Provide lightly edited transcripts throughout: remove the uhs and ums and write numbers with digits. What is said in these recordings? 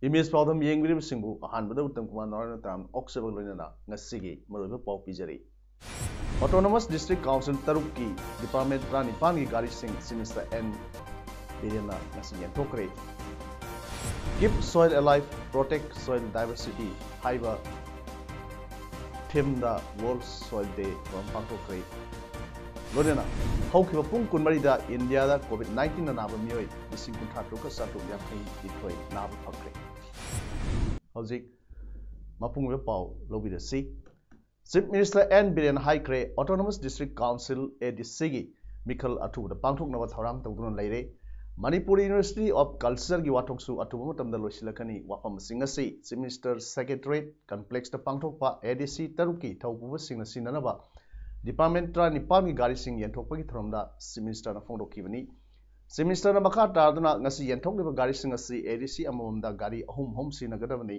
Image पाउदम येंगबिरिब सिंबु अहानबदा उत्तम कुमार नारायण ताम ऑक्सेबल लोइनना ngasiगी मरोइबा पाउ पिजरी ऑटोनोमस डिस्ट्रिक्ट काउंसिल तरुक की डिपार्टमेंट ट्रानिपान की गाड़ी सिंह सिमिस्टर एन बिरेना ngasi यंथोकरे keep soil alive protect soil diversity हाइबा थीम दा वर्ल्ड सॉइल डे पांथोकरे लोनेना हौखिबा पुंग कुनमरीदा इंडिया दा कोविड-19 नाबा मियोय लिसिंग कुंथाट्रुक साटुक याखै दिथोय नाबा फक्रे हौजिक मपुंग वे पाउ लोबिदसी चीफ मिनिस्टर एन बिरेन हाइक्रे ऑटोनोमस डिस्ट्रिक्ट काउंसिल एडीसी की मिखल अथुबदा पांथोकनबा थौरांग तौदुना लैरे मणिपुर यूनिवर्सिटी ऑफ कल्चर की वाथोकसु अथुबा मतमदा लोइसिलकनी वाफम सिंगसी chief minister secretariat complex ADC पांथोकपा एडीसी तरुकी थौपुबा सिंगना सिननबा डिपार्टमेंट ट्रा निपान की गाड़ी सिंह यंथोकपगी थरमदा चीफ मिनिस्टर ना फोंदोकीबनी चीफ मिनिस्टर ना मखा तारदना ngasi यंथोकलिबा गाड़ी सिंह असि एडीसी अममदा गाड़ी अहुम होम सिनगदबनी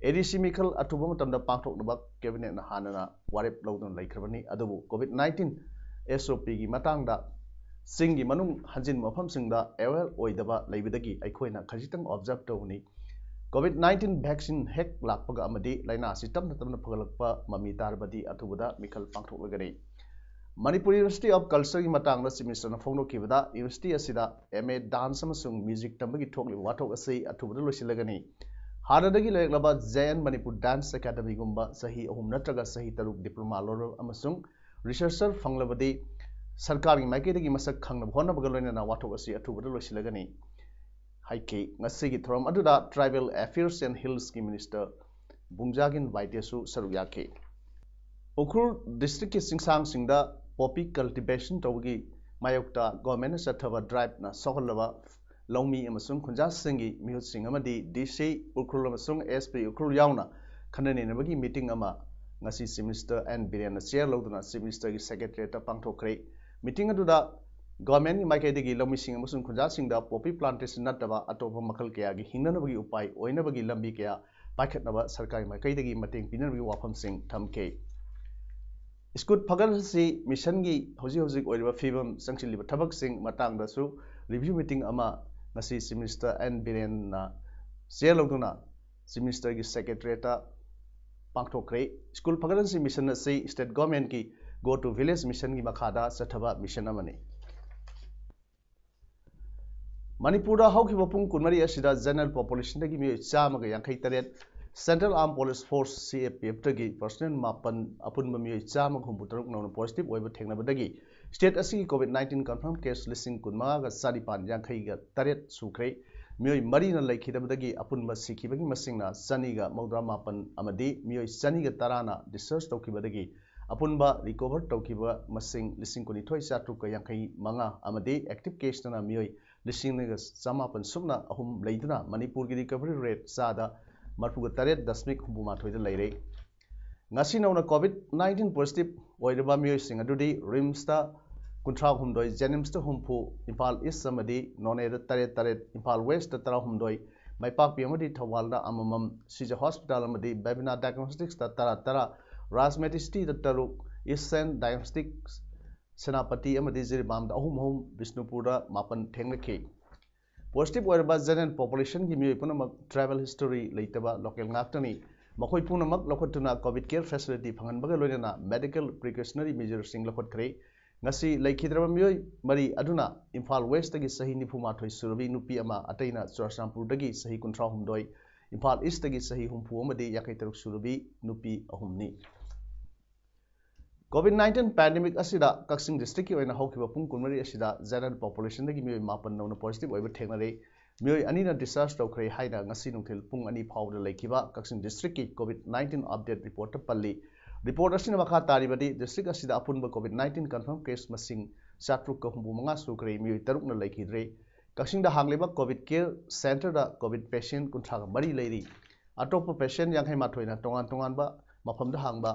एडीसी मिखल अथुबा मतमदा पांथोकनबा कैबिनेट ना हानना वारेप लौदन लैखरबनी अदुबु कोविड-19 एसओपी की मतंगदा सिंह की मनुंग हंजिन मफम सिंगदा एवेल ओइदबा लैबदगी अखोइना खजितंग ऑब्जर्व तौनी कोविड-19 वैक्सीन हेक लापगा अमदी लाइना असि तमना तमना फगलकपा ममी तारबदी अथुबदा मिखल पांथोकलगरे मणिपुर यूनिवर्सिटी ऑफ कल्चर की मतंगदा चीफ मिनिस्टर ना फोंदोकीबदा यूनिवर्सिटी असिदा एमए डांस अमसुंग म्यूजिक तंबगी थोकलि वाथोक असि अथुबदा लोइसिलगनी हाददगी लेगलबा जैन मणिपुर डांस एकेडमी गुम्बा सही अहुम नत्रगा सही तरुक डिप्लोमा लोरो अमसुंग रिसर्चर फंगलबदी सरकार की माइकेदगी मसक खंगनब होनबगा लोइना वाथोक असि अथुबदा लोइसिलगनी हाइके ngasi थोरम अदुदा ट्राइबल अफेयर्स एंड हिल्स की मिनिस्टर बुंजागिन वाइटेसु सरुक याखे उखुल डिस्ट्रिक्ट के सिंगसांग सिंगदा पॉपी कल्टिवेशन तौगी मायोक्ता गवर्नमेंट चथबा ड्राइव ना सोहलबा लौमी अमसुंग खुंजा सिंगी मिहुत सिंग अमदी डीसी उखुल अमसुंग एसपी उखुल यावना खननेनबगी मीटिंग अमा ngasi chief minister N Biren chair लौदना चीफ मिनिस्टर की सेक्रेटरीट पांथोखरे मीटिंग अदुदा गवर्नमेंट की माइकेदगी लौमी सिंग अमसुंग खुंजा सिंगदा पॉपी प्लांटेशन नटबा अतोप मखल कया की हिंगनबगी उपाय ओइनबगी लंबी कया पाइखतनबा सरकारी माइकेदगी मतेंग पिनबगी वाफम सिंग थमके स्कूल फगल से मिशन की हौजिक फिवम संचिलिब थबक सिंग मतंगदसु रिव्यू मीटिंग अमा ngasi chief minister N Biren ना चेयर लौदुना चीफ मिनिस्टर की सेक्रेटरीट पांथोखरे स्कूल फगल से मिशन से स्टेट गवर्नमेंट की गो टू विलेज मिशन की मखादा चथबा मिशन अमने मणिपुर हौखिबा पुंग कुनमरी असिदा जनरल पॉपुलेशन की मियोय चामगा यांखै तरेट central arm police force CAPF तगी पर्सनल मापन अपुनबा मियोय चामग हुंबु तरुक नौन पॉजिटिव ओइबा थेंगनबदगी स्टेट असि कोविड-19 कंफर्म केस लिसिंग कुनमागा सारिपान यांखैगा तरेट सुख्रे मियोय मरीना लैखिदबदगी अपुनबा सिखिबगी मसिंगना चनीगा मौद्रा मापन अमदी मियोय चनीगा तराना डिस्चार्ज तौखिबदगी अपुनबा रिकवर तौखिबा मसिंग लिसिंग कुनिथोय चाट्रुक यांखै मंगा अमदी एक्टिव केसना मियोय लिसिंग नगा समापन सुकना अहुम लैदुना मणिपुर की रिकवरी रेट चादा मरफुगा तरेट दशमिक हुंबुमाथोइदा लैरे ngasi नौना कोविड-19 पॉजिटिव ओइरबा मियोयसिंग अदुदी रिम्सता कुंथ्रा हुमदोय जेनिम्सता हुमफु इम्फाल ईस्ट अमदी नोनेदा तरेट तरेट इम्फाल वेस्ट तरा हुमदोय माइपाकपी अमदी थवालदा अममम सिजा हॉस्पिटल अमदी बेबिना डायग्नोस्टिक्स ता तरा तरा राजमेटिस्टी दा तरुक ईस्टर्न डायग्नोस्टिक्स सेनापति अमदी जिरिबाम दा अहुम अहुम बिष्णुपुर मापन थेंगलखि पॉजिटिव ओइरबा जनरल पॉपुलेशन की मियोय पुनमक ट्रैवल हिस्टोरी लेतबा लोकल नाक्तनी मखोय पुनमक लखोटुना कोविड केयर फैसिलिटी फंगनबगा लोइना मेडिकल प्रिकॉशनरी मेजर्स सिंग लखोटखरे ngasi लेखिद्रबा मियोय मरी अदुना इम्फाल वेस्ट तगी सही निफुमाथोय सुरबी नुपी अमा अतैना चुरचांदपुर तगी सही कुंथ्रा हुमदोय इम्फाल ईस्ट तगी सही हुमफु अमदी याकै तरुक सुरबी नुपी अहुमनी कोविड-19 पैंडेमिक असिदा कक्सिंग डिस्ट्रिक्ट की ओइना हौखिबा पुंग कुनमरी असिदा जनरल पॉपुलेशन दगी मियोय मापन नौना पॉजिटिव ओइबा थेंगनरे मियोय अनीना डिस्चार्ज तौखरे हाइना ngasi नुंथिल पुंग अनि फावदा लैखिबा कक्सिंग डिस्ट्रिक्ट की कोविड-19 अपडेट रिपोर्ट पल्ली रिपोर्ट असिना मखा तारिबदी डिस्ट्रिक्ट असिदा अपुनबा कोविड-19 कंफर्म केस मसिंग 735 सुखरे मियोय 3 लैखिद्रे कक्सिंग हांगलेबा कोविड केयर सेंटर दा कोविड पेशेंट कुंथ्रा मरी लेरी अटोप पेशेंट यांखै माथोइना तोंगान तोंगानबा मफमदा हांगबा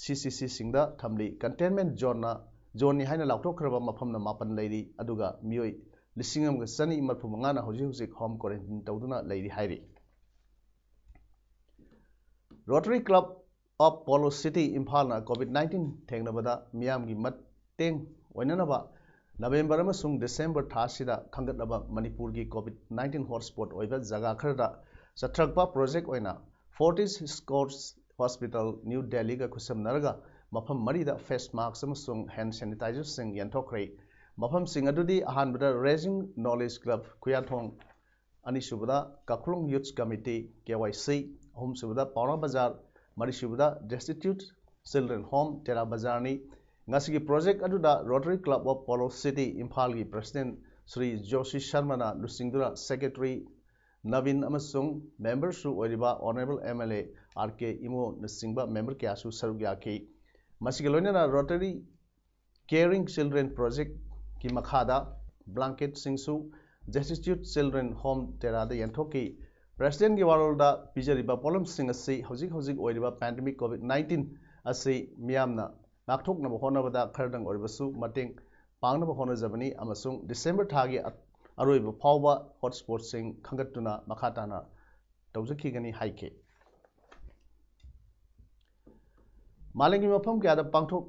CCC सिंगदा थमली कंटेनमेंट जोन नि हाइना लाउथोखरबा मफमना मापन लेरी अदुगा मियोय लिसिंगम ग सनी मरफु मंगाना हौजिक होम क्वारंटाइन तौदुना लेरी हाइरी Rotary club of polo city Imphal ना कोविड-19 थेंगनबदा मियाम गी मतेंग ओइननबा नवेंबर अमसुंग दिसंबर थासिदा खंगतलबा मणिपुर की कोविड-19 हॉटस्पॉट ओइबा जगह खरदा चथरकपा प्रोजेक्ट ओइना Fortis Escorts hospital New Delhi का खुसमनरगा मफम मरीदा फेस मास्क अमसुंग हैंड सैनिटाइजर सिंग यंथोखरे मफम सिंग अदुदी अहानबदा रेजिंग नॉलेज क्लब खुयाथोंग अनिसुबदा काखुलुंग यूथ कमिटी KYC अहुमसुबदा पावना बाजार मरीसुबदा डेस्टिट्यूट चिल्ड्रन होम तेरा बाजारनी ngasi project aduda Rotary Club of Polo City Imphal gi president Sri Joshi Sharma na lusingdura secretary Navin amasung member su oiriba honorable MLA RK Imo nasingba member kya su saruk yaki masigi loina na Rotary Caring Children Project ki makhada blanket singsu destitute children home tera da yanthoki president gi warolda pijariba problem sing asi hojik oiriba pandemic COVID-19 asi miyamna नाकथोकनब होनबदा खरदंग ओरबसु मतेंग पांगनब होनजबनी अमसुंग December थागी अरोइब फावबा हॉटस्पॉट सिंग खंगतुना मखाताना तौजखिगनी हाइके मालेंगी मफम क्यादा पांगथोक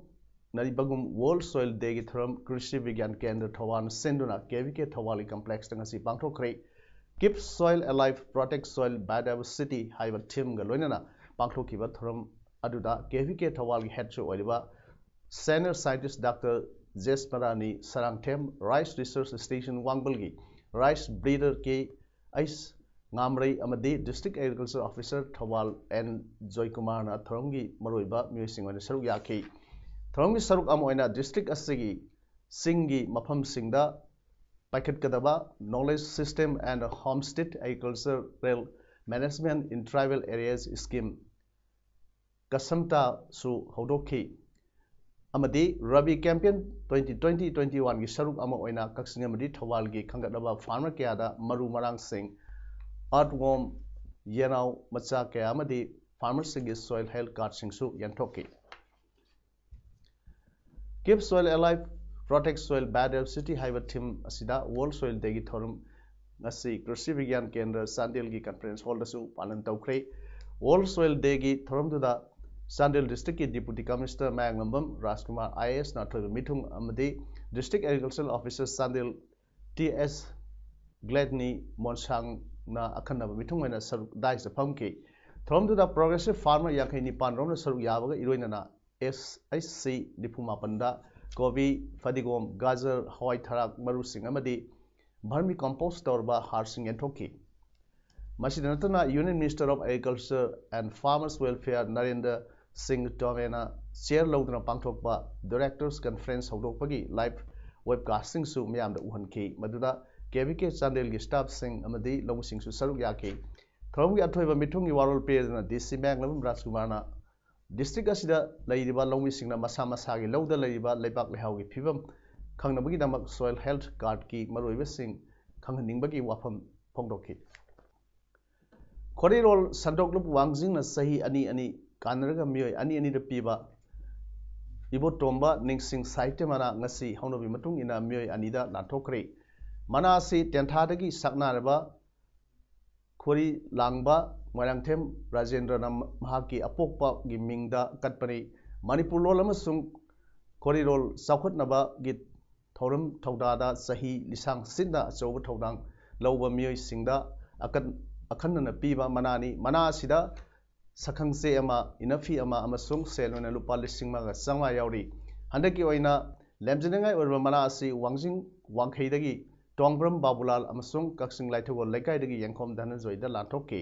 नरिबगुम वर्ल्ड सॉइल डे की थरम कृषि विज्ञान केंद्र थवान सेंडुना केवीके थवाली कॉम्प्लेक्स तंगसी पांगथोखरे keep soil alive protect soil biodiversity हाइबा थीम ग लोइनना पांगथोखिबा थरम अदुदा केवीके थवाल की हेड ओइबा Senior Scientist Dr. Jes Marani Sarangthem Rice Research Station Wangbal Rice Breeder के Ice Ngamrei Amadi District Agriculture Officer Thawal N Joy Kumar na Thoronggi Maroiba Muising on Saruk Yaki Thoronggi Saruk Amoina District Asigi Singi Mafam Singda Paket Kadaba Knowledge System and Homestead Agricultural Management in Tribal Areas Scheme Kasamta Su Hodoki amadi Rabi Campaign 2020-21 की सरुक अमा ओइना कक्सिंग अमदी थवाल की खंगतलबा farmer कयादा मरु मरांग सिंग earthworm येनाव मचा कया अमदी farmer सिंग soil health card सिंगसु यंथोकी keep soil alive protect soil biodiversity हाइबा थीम असिदा वर्ल्ड सॉइल डे की थोरम ngasi कृषि विज्ञान केंद्र सांडेल की कॉन्फ्रेंस हॉल दसु पालन तौखरे वर्ल्ड सॉइल डे की थोरम दुदा Sandel District की Deputy Commissioner Mayanglambam Rajkumar IAS na thoiba mithung amadi District Agricultural Officer Sandel TS Gladney Monsang na akhanaba mithung mena saruk dai sa phamki thomdu da Progressive Farmer yakai ni pan rom na saruk yabaga iroina na SIC dipuma panda Gobi Fadigom Gajar Hawai Tharak Maru Sing amadi Vermi Compost torba harsing enthoki Masidanatana Union Minister of Agriculture and Farmers Welfare Narendra Singh Tomena chair lodna pangthokpa directors conference hodokpagi live webcasting su miyamda uhanki maduda KVK Chandel gi staff sing amadi long sing su saruk yaki thomgi athoiba mithung gi warol pedna DC Mayanglambam Rajkumar na district asida leiriba longmi singna masa masa gi lowda leiriba leibak lehau gi phibam khangnabagi damak soil health card ki maroiba sing khanghaningbagi wafam phongdokki Korirol Sandoklup Wangjing na sahi ani kanaraga mioi ani da piba ibo tomba ningsing saite mana ngasi haunobi matung ina mioi ani da lanthokre mana si tentha sakna raba khori langba Moirangthem Rajendra na mahaki apokpa gi mingda katpani Manipur lol amasung Korirol saukhatnaba gi thorum thaudada sahi lisang sinda achouba thaudang lawba mioi singda akanna piba manani mana sida sakhangse ama inafi ama amasung selona lupa lising maga sangma yauri handaki oina lemjenengai orba mana asi wangjing wangkheidagi Tongbram Babulal amasung kaksing laithogol lekaidagi yangkhom dhananjoi da lanthokki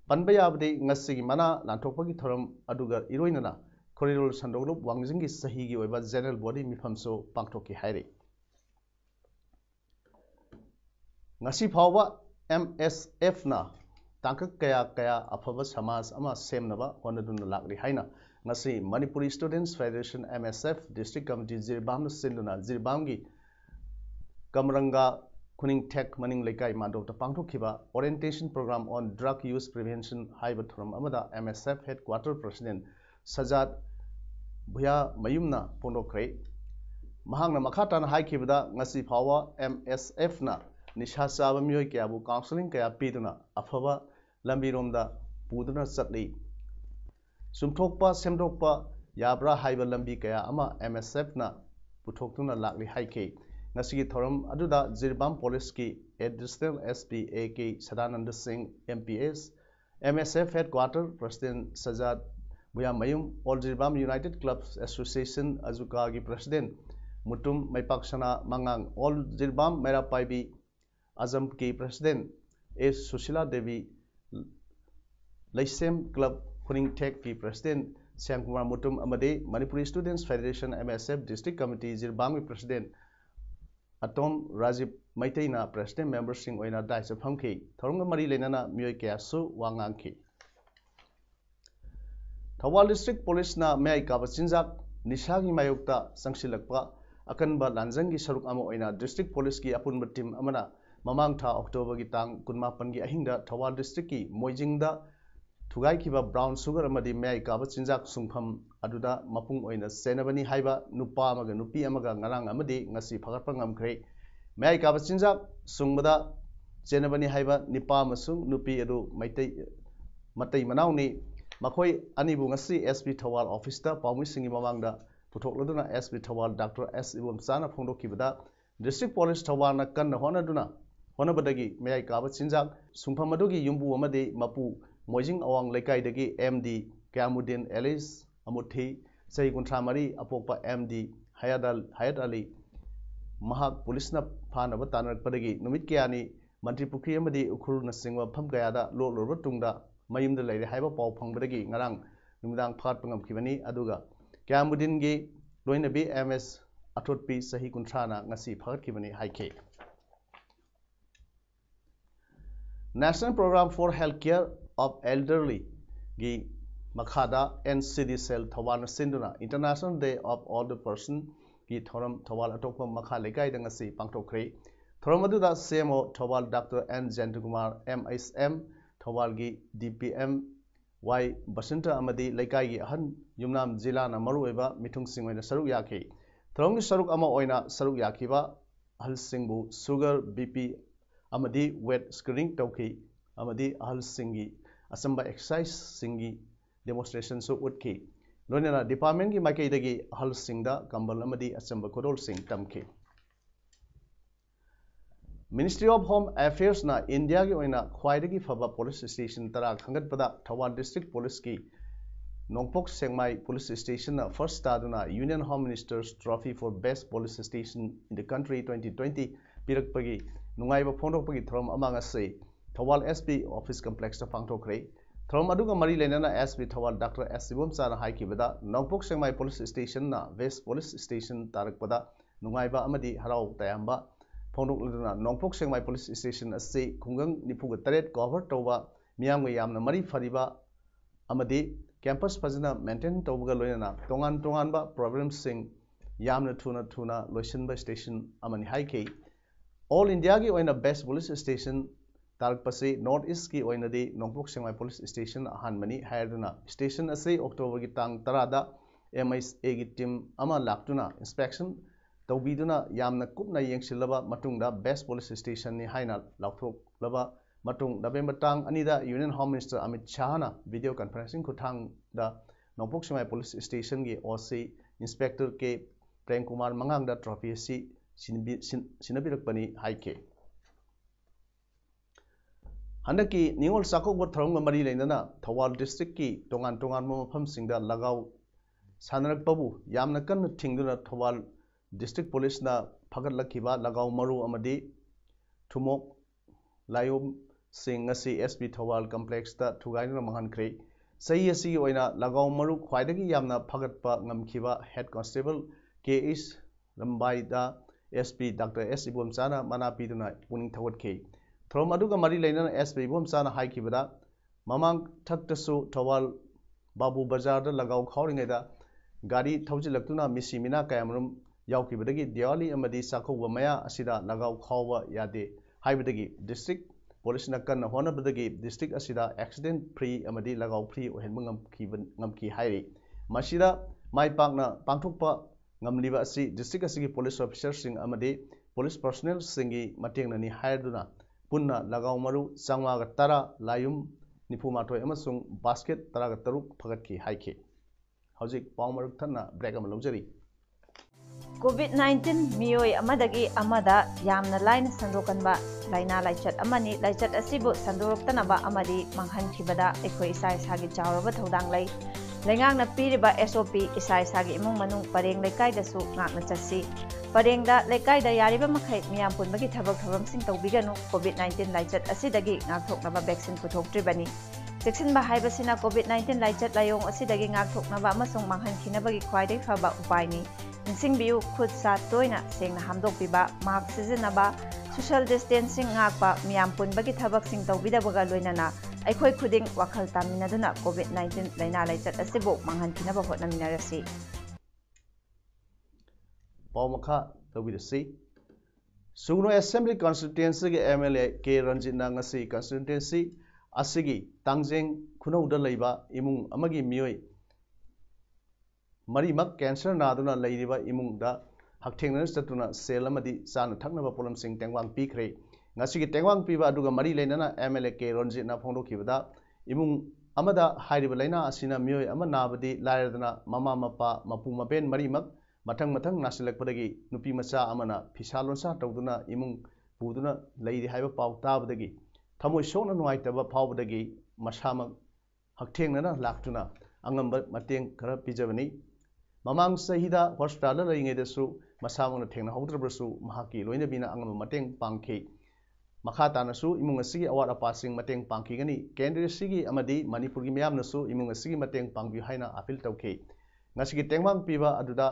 panba yabdi ngasi gi mana lanthokpagi thoram aduga iroinana Korirol Sandoklup Wangjing gi sahi gi oiba general body mifamso pangthokki hairi ngasi phawba MSF na tangkak kaya afaba samaj ama semnaba honaduna lakri haina ngasi Manipuri Students Federation MSF District Committee Jirbam sinduna Jirbam gi Kamranga Kuning Tech Maning Lekai Mandok Pangtokhiba Orientation Program on Drug Use Prevention Haiba Thuram Amada MSF Headquarter President Sajad Bhuya Mayumna Pondokre Mahangna Makhatana Haikibada Ngasi Pawa MSF na Nisha Saba Myoy Kabu Counseling Kaya Piduna Afava Lambiromda Puduna Satli Sumtokpa Semdokpa Yabra Haiba Lambi Kaya Ama MSF na Putoktuna Lakli Haike Nasigi Thorum Aduda Zirbam Police ki Additional SP AK Sadananda Singh MPS MSF Headquarter President Sajad Bhuya Mayum All Zirbam United Clubs Association Azuka ki President Mutum Maipaksana Mangang All Zirbam Merapaibi Azam ki President S Sushila Devi Laisem Club Kuning Tech ki President Syangkumar Mutum Amade Manipuri Students Federation MSF District Committee Zirbam ki President Atom Rajib Maitaina President Members Sing Oina Daisa Phamki Thorunga Mari Lenana Myoy Kyasu Wangangki Thawal District Police na Mai Kabachinjak Nishagi Mayukta Sangsilakpa Akanba Lanjangi Saruk Amo Oina District Police ki Apunba Team Amana Mamang Tha October ki Tang Kunmapan ki Ahinda Thawal District ki Moijingda Thugai kiba Brown Sugar Amadi Mai Kabachinjak Sungpham Aduda Mapung Oina Senabani Haiba Nupa Amaga Nupi Amaga Ngarang Amadi Ngasi Phagatpa Ngamkhre Mai Kabachinjak Sungbada Senabani Haiba Nipa Masung Nupi Adu Matai Manauni Makhoi Anibu Ngasi SP Thawal Office da Paumi Singi Mamangda Puthokladuna SP Thawal Dr. S. Ibum Sana Phongdokibada District Police Thawal na Kanna Honaduna Honabadagi Mai Kabachinjak Sungpham Adugi Yumbu Amadi Mapu Moijing Awang Lekai Dagi MD Kamudin Alice Amuthi Sai Kuntramari Apokpa MD Hayat Ali Mahak Police na Phana Batanak Padagi Numit Kiani Mantri Pukri Amadi Ukhur na Singwa Pham Kayada Lolor Tungda Mayum de Lady Haiba Pau Phongbadagi Ngarang Numdang Phat Pangam Kibani Aduga Kamudin gi Loina B MS Athotpi Sahi Kuntrana Ngasi Phat Kibani Haike National Program for Healthcare of Elderly gi Makhada NCD Cell Thawal Sinduna International Day of Older Person gi Thoram Thawal Atokpa Makha Lekai Dangasi Pangtokre Thoram Aduda CMO Thawal Dr. N. Jantukumar MSM Thawal gi DPM Y Basanta Amadi Lekai gi Ahan Yumnam Jila na Marueba Mithung Singwena Saruk Yaki Thoram gi Saruk Ama Oina Saruk Yakiba Ahal Singbu Sugar BP Amadi Weight Screening Tauki Amadi Ahal Singi Asamba exercise Singi demonstration so utki Lonena department ki Makai Dagi Ahal Singda Kambal Amadi Asamba Kodol Singh Tamki Ministry of Home Affairs na India ki oina khwaidagi phaba police station tara khangat pada Thawal District Police ki Nongpok Sengmai Police Station na first taduna Union Home Minister's Trophy for Best Police Station in the country 2020 pirakpagi nungaiba phondokpagi thorom amanga sei Thawal SP Office Complex ta pangthokre thorom aduga mari lenana SP Thawal Dr. S. Ibum Sana haikibada Nongpok Sengmai Police Station na West Police Station tarakpada nungaiba amadi harau tayamba phondokladuna Nongpok Sengmai Police Station ase khungang nipuga taret cover toba miyamga yamna mari fariba amadi campus fazina maintain tobaga loyana tongan ba problems sing yamna thuna loisinba station amani haike All India ki oina best police station Tarakpasi North East ki oina di Nongpok Sengmai Police Station ahan mani hayaduna station ase October ki tang tarada MIA ki team ama laktuna inspection tawbiduna yamna kupna yengsilaba matungda best police station ni haina lauthok laba matung November tang anida Union Home Minister Amit Shah na video conferencing kuthang da Nongpok Sengmai Police Station ki OC Inspector K Prem Kumar Mangang da trophy si Sinabirakpani Haike Handaki Ningol Sakok Thoronga Mari Lenana Thawal District ki Tongan Mafam Singda Lagau Sanarak Babu Yamna Kan Tingduna Thawal District Police na Phagat Lakiba Lagau Maru Amadi Thumok Layom Singh Ngasi SP Thawal Complex ta Thugaina Mahankre Sahi Asi Oina Lagau Maru Khwaidagi Yamna Phagatpa Ngamkhiba Head Constable KS Lambai da SP Dr. S. Ibum Sana Manapi Duna Puning Thawatke Thorom Aduga Mari Lenana SP Ibum Sana Haikibada Mamang Thaktasu Thawal Babu Bazar da Lagau Khauringeda Gari Thawjilaktuna Misi Mina Kayamrum याउखिबदगी दिवाली अमदी साखौबा मया असिदा लगाव खावबा यादे हाइबदगी district police न कन्न होनबदगी district असिदा accident free अमदी लगाव free ओहेनब ngamki हाइरि मसिदा my पाकना पांथोकपा ngamliba asi district asigi police officers sing amadi police personnel singi matengnani haiduna punna lagaw maru changwa tara layum nifu mathoi amasung basket tara ga taruk phagatki haiki hojik pawmaruk thanna break am lojari COVID-19 miyoi amadagi amada yamna line sandokanba laina laichat amani laichat asibu sandoroktanaba amadi manghankhibada ekhoi isai sagi chawraba thodang lai lengang na piriba SOP isai sagi imung manung pareng lekai dasu ngakna chasi parengda lekai da yariba makhai miyam punbagi thabak thabam sing tawbiganu COVID-19 laichat asidagi ngakthoknaba vaccine puthoktribani Seksin ba haibasina COVID-19 laichat layong asidagi ngakthoknaba amasung manghankinabagi khwaidai phaba upaini Ningsing biu khud sa toina sengna hamdokpiba mask sizinaba social distancing ngakpa miyam punbagi thabak sing tawbidabaga loinana aikhoi khuding wakhal taminaduna COVID-19 laina laichat asibu manghankinaba hotnaminarasi Pawmakha tawbidasi Sugno Assembly Constituency ge MLA K Ranjit na ngasi constituency asigi tangjeng khunauda leiba imung amagi miyoi Marimak cancer naduna leiriba imungda hakthengna statuna selamadi sana thaknaba problem sing tengwang pikre ngasigi tengwang piba aduga mari leinana MLA K Ranjit na phongdokibada imung amada hairiba leina asina miyoi ama nabadi lairadana mama mapa mapu mapen marimak mathang nasilakpadagi nupi macha amana phisalonsa tawduna imung puduna leiri haiba paw tabadagi thamoi sona nuaitaba phawbadagi masamak hakthengna laktuna angamba mateng khara pijabani Mamang sahida hospital la inge desu masamona thengna haudrabrasu mahaki loina bina angam mateng pangki makhata nasu imung asigi award apasing mateng pangki gani kendri sigi amadi manipur gi miyam nasu imung asigi mateng pangbi haina appeal tawke ngasigi tengwang piba aduda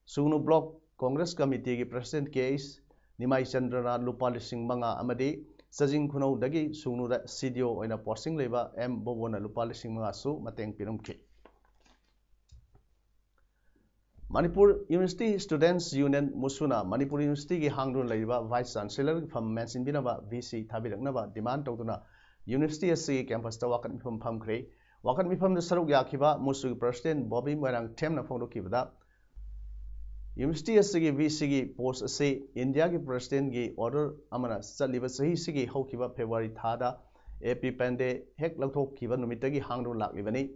sugnu block congress committee gi president case nimai chandrana lupali sing manga amadi sajing khunau dagi sugnu da CDO oina posting leba M bobona lupali sing manga su mateng pirumki Manipur University Students Union Musuna Manipur University ki hangdun laiba Vice Chancellor from mention binaba VC thabiraknaba demand tawduna University asi campus ta wakan mifam phamkhre wakan mifam da saruk yakhiba musu President Bobby Moirang themna phongdokibada University asi ki VC ki post asi India ki President ki order amana chaliba sahi sigi haukiba February thada AP Pande hek lauthokkiba numitagi hangdun laklibani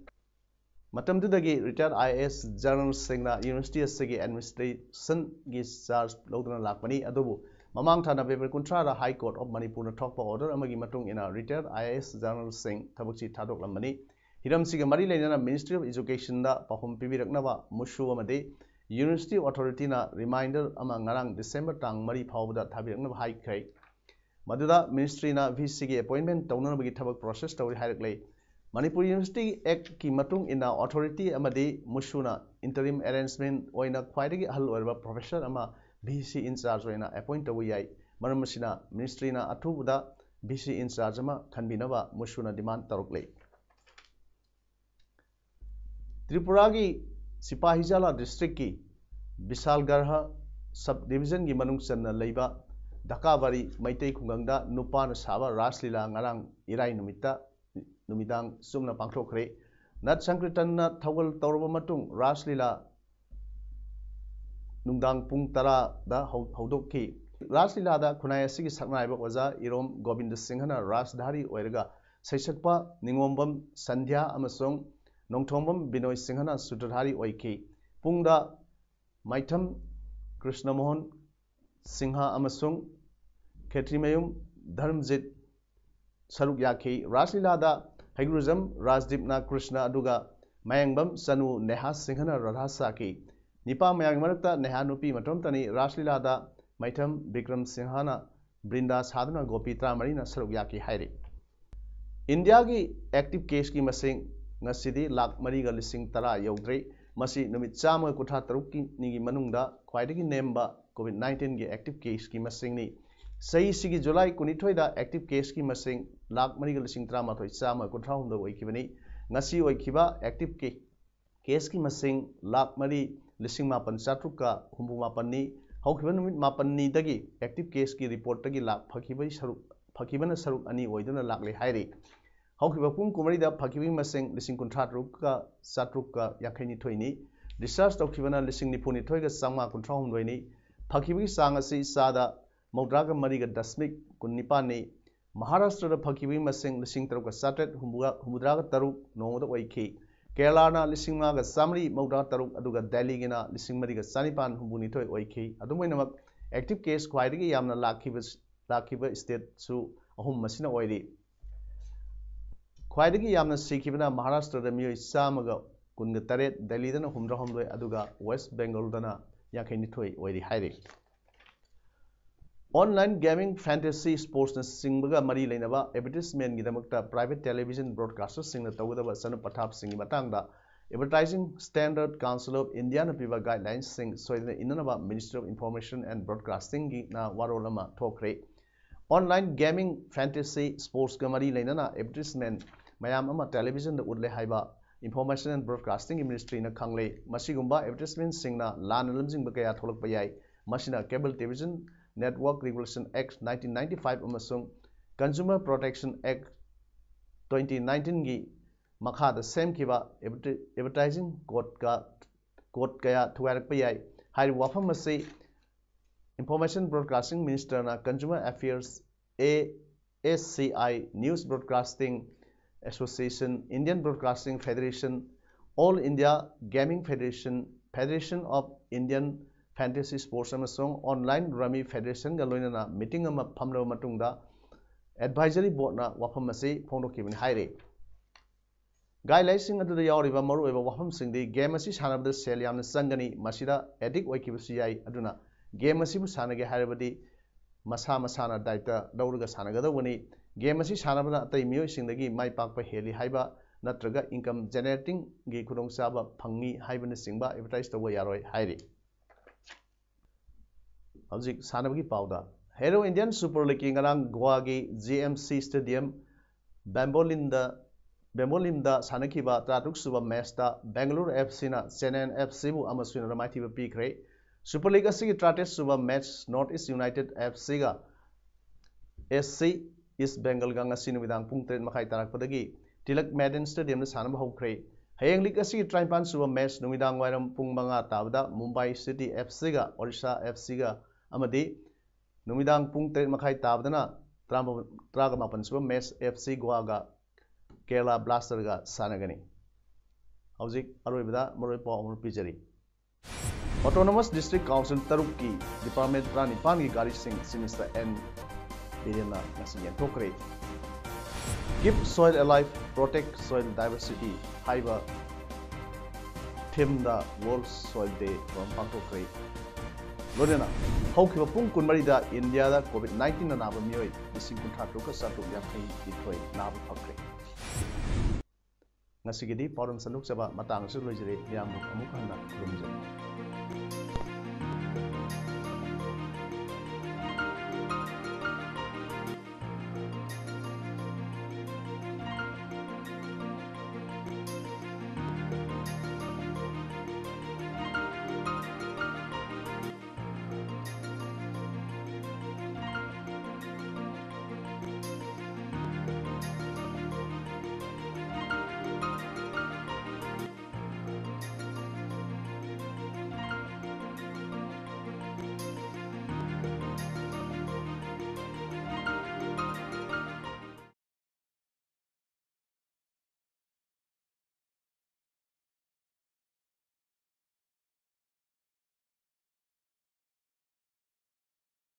Matamdudagi retired IAS General Singna University asigi administration gi charge loduna lakpani adubu mamang thana February 13 High Court of Manipur na thokpa order amagi matung ina retired IAS General Singh thabukchi thadok lamani hiram siga mari leinana Ministry of Education da pahum pibiraknaba musu amade University Authority na reminder ama ngarang December tang mari phawda thabiraknaba hai khai maduda ministry na VC gi appointment tawnanabagi thabak process tawri hairakle Manipur University Act ki matung ina authority amadi musuna interim arrangement oina khwaidagi ahal oiba professor ama VC in charge oina appoint tawu yai maram masina ministry na athubuda VC in charge ama khanbinaba musuna demand taruklei Tripura gi Sipahijala district ki Bisalgarha sub division gi manung channa leiba Dakabari Maitai khungangda nupana saba raslila ngarang irai numita Numidang sumna pangthokre Nat Sankritan na thawal tawraba matung Raslila nungdang pung tara da haudokki Raslila da khunai asigi saknaiba waza Irom Gobind Singhana Rasdhari oiraga Saisakpa Ningombam Sandhya amasong Nongthombam Binoy Singhana Sudradhari oiki Pungda Maitham Krishnamohan Singha amasong Khetrimayum Dharmjit Saruk Yaki Raslila da Haiguruzam Rajdipna Krishna aduga Mayangbam Sanu Neha Singhana Radhasaki Nipa Mayang Marakta Neha Nupi Matomtani Raslila da Maitam Bikram Singhana Brinda Sadhana Gopi Tramarina Saruk Yaki Hairi India ki active case ki masing ngasidi lak mariga lising tara yaudre masi numit chama kutha taruk ki nigi manungda khwaidagi nemba COVID-19 ki active case ki masing ni Sahi sigi July 22 da active case ki masing lak marigal sing trama thoi chama kuthra humda oikibani ngasi oikiba active case ki masing lak mari लिसिंग मापन चात्रुका हुंबु मापन्नी हौखिबा नुमित मापन्नी दगी active case की report दगी lakh फकीबन सरुक अनि ओइदुना लाखले हाइरे हौखिबा पुंग कुमरी दा फकीबी मसेंग लिसिंग कुंठा ट्रुका चात्रुका याखैनी थोइनी discharge तौखिबना लिसिंग निपुनि थोइगा Sangma कुंठा हुंदोइनी फकीबी सांग असि सादा मौद्रागा मरिगा दशमिक कुन्निपानी महाराष्ट्र दा फकीबी मसेंग लिसिंग तरुका साटेट हुमुद्रागा तरुक नोंगदा ओइखी केरलाना लिसिंग मागा सामरी मौद्रा तरुक अदुगा दिल्लीगिना लिसिंग मरिगा सानिपान हुंबुनि थोइ ओइखी अदुमैनमक एक्टिव केस ख्वाइदगी यामना लाखिबा स्टेट सु अहुम मसिना ओइरी ख्वाइदगी यामना सिखिबना महाराष्ट्र दा मियोइ चामगा कुनगा तरेट दिल्लीदना हुमद्रा हमदोइ अदुगा वेस्ट बेंगलदना याखैनि थोइ ओइरी हाइरे ऑनलाइन गेमिंग फैंटेसी स्पोर्ट्स सिंबगा मरी लेनबा एडवर्टाइजमेंट गिदमकता प्राइवेट टेलीविजन ब्रॉडकास्टर सिंगना तौगदबा सन पठाप सिंगी मतंगदा advertising standard council of India न पिबा गाइडलाइंस सिंग सोइदना इननबा ministry of information and broadcasting गी ना वारोलमा थोखरे ऑनलाइन गेमिंग फैंटेसी स्पोर्ट्स का मरी लेनना एडवर्टाइजमेंट मयाम अमा टेलीविजन द उडले हाइबा इंफॉर्मेशन एंड ब्रॉडकास्टिंग मिनिस्ट्री न खंगले मसिगुंबा एडवर्टाइजमेंट सिंगना लान लमजिंग बकया थोलक बयाई मसिना cable television network regulation act 1995 अमसुंग कंज्यूमर प्रोटेक्शन एक्ट 2019 की मखादा सेमखिबा एडवर्टाइजिंग कोड कया थुवारक पयाई हाइ वाफम से इंफॉर्मेशन ब्रॉडकास्टिंग मिनिस्टर ना consumer affairs ASCI news broadcasting association Indian broadcasting federation all India gaming federation of Indian fantasy sports अमसोंग ऑनलाइन रमी फेडरेशन गलोइना meeting अमा फमरब मतुंगदा एडवाइजरी बोर्ड ना वाफम असे फोंदोखिबनि हाइरे गाइडलाइंसिंग अदुदा यावरिबा मरुओइबा वाफम सिंगदि गेम असी सानबदा सेल यामना संगनी मसिदा एडिक ओइखिबसु याई अदुना गेम असिबु सानगे हाइरबदि मसा मसाना दायित्व दौरगा सानगदवनी गेम असी सानबदा अतै मियोइ सिंगदगी माइ पाकपा हेली हाइबा नत्रगा इनकम जनरेटिंग गी खुदोंचाबा फंगी हाइबना सिंगबा एडवर्टाइज तौबा यारोय हाइरे हौजिक सानबगी पाउदा हेरो इंडियन सुपर लीग की ngरang गोवा की GMC स्टेडियम बेम्बोलिमदा सानखिबा तारुक सुबा मैचता बेंगलुरु FC ना चेन्नई FC बु अमसुन रमाइथिबा पीखरे सुपर लीग असि ट्राटेस सुबा match north east United FC गा SC ईस्ट बेंगल गा ngasi नुमिदांग पुंग 3 मखाइ तारकपदगी तिलक मैडन स्टेडियम ना सानबा हौखरे हयेंग लीग असि ट्राइपान सुबा मैच नुमिदांग वाइरम पुंग 5 ताबदा मुंबई सिटी FC गा ओडिशा FC गा अमदी नुमिदांग पुंग 3 मखाइ ताबदना 38 सुबा मैच FC गोवा गा केरला ब्लास्टर गा सानगनी हौजिक अरोइबदा मरोइ पाउ अमर पिजरी ऑटोनोमस डिस्ट्रिक्ट काउंसिल तरुक की डिपार्टमेंट 9 की गाड़ी सिंह मिनिस्टर एन बिरेना ngasi yenthokre keep soil alive protect soil diversity हाइबा थीम दा वर्ल्ड सॉइल डे पांथोखरे लोरेना हौखिबा पुंग कुनमरिदा इंडिया दा कोविड-19 नाबा मियोइ 1938 नाबा Fakhre ngasi gidi parum sanuk chaba matang su loijere yam amuk hana lumjo